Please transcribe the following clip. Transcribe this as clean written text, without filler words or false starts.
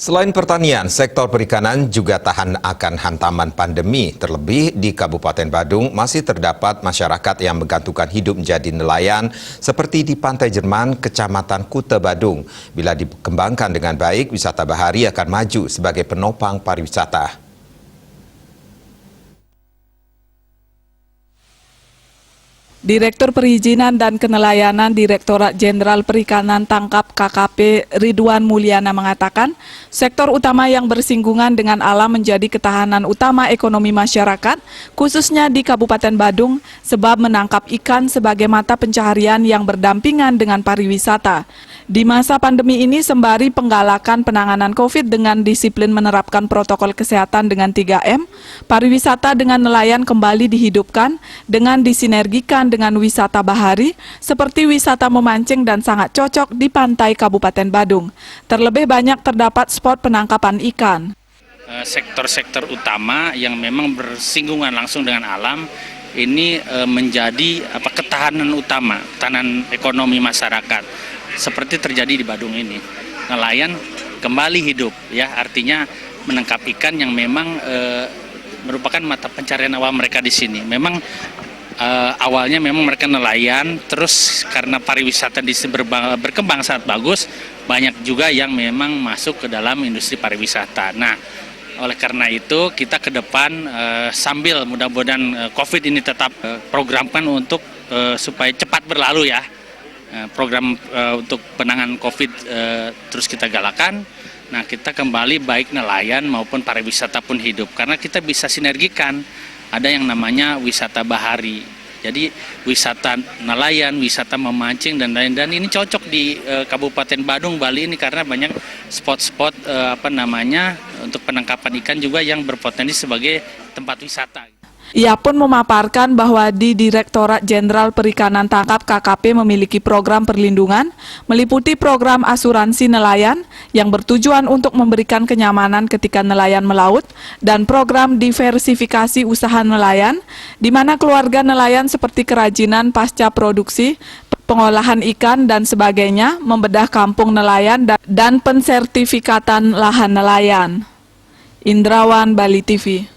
Selain pertanian, sektor perikanan juga tahan akan hantaman pandemi. Terlebih di Kabupaten Badung masih terdapat masyarakat yang menggantungkan hidup menjadi nelayan seperti di Pantai Jerman, Kecamatan Kuta Badung. Bila dikembangkan dengan baik, wisata bahari akan maju sebagai penopang pariwisata. Direktur Perizinan dan Kenelayanan Direktorat Jenderal Perikanan Tangkap KKP Ridwan Mulyana mengatakan, sektor utama yang bersinggungan dengan alam menjadi ketahanan utama ekonomi masyarakat, khususnya di Kabupaten Badung, sebab menangkap ikan sebagai mata pencaharian yang berdampingan dengan pariwisata. Di masa pandemi ini, sembari penggalakan penanganan COVID dengan disiplin menerapkan protokol kesehatan dengan 3M, pariwisata dengan nelayan kembali dihidupkan dengan disinergikan dengan wisata bahari seperti wisata memancing dan sangat cocok di pantai Kabupaten Badung. Terlebih banyak terdapat spot penangkapan ikan. Sektor-sektor utama yang memang bersinggungan langsung dengan alam ini menjadi ketahanan utama, ketahanan ekonomi masyarakat. Seperti terjadi di Badung ini, nelayan kembali hidup, ya, artinya menangkap ikan yang memang merupakan mata pencarian awal mereka di sini. Memang awalnya memang mereka nelayan, terus karena pariwisata di sini berkembang sangat bagus, banyak juga yang memang masuk ke dalam industri pariwisata. Nah, oleh karena itu kita ke depan sambil mudah-mudahan COVID ini tetap programkan untuk supaya cepat berlalu, ya. Program untuk penanganan COVID terus kita galakan. Nah, kita kembali baik nelayan maupun pariwisata pun hidup karena kita bisa sinergikan. Ada yang namanya wisata bahari. Jadi wisata nelayan, wisata memancing dan lain-lain. Dan ini cocok di Kabupaten Badung, Bali ini karena banyak spot-spot untuk penangkapan ikan juga yang berpotensi sebagai tempat wisata. Ia pun memaparkan bahwa di Direktorat Jenderal Perikanan Tangkap KKP memiliki program perlindungan, meliputi program asuransi nelayan yang bertujuan untuk memberikan kenyamanan ketika nelayan melaut, dan program diversifikasi usaha nelayan, di mana keluarga nelayan seperti kerajinan pasca produksi, pengolahan ikan, dan sebagainya, membedah kampung nelayan dan pensertifikatan lahan nelayan. Indrawan, Bali TV.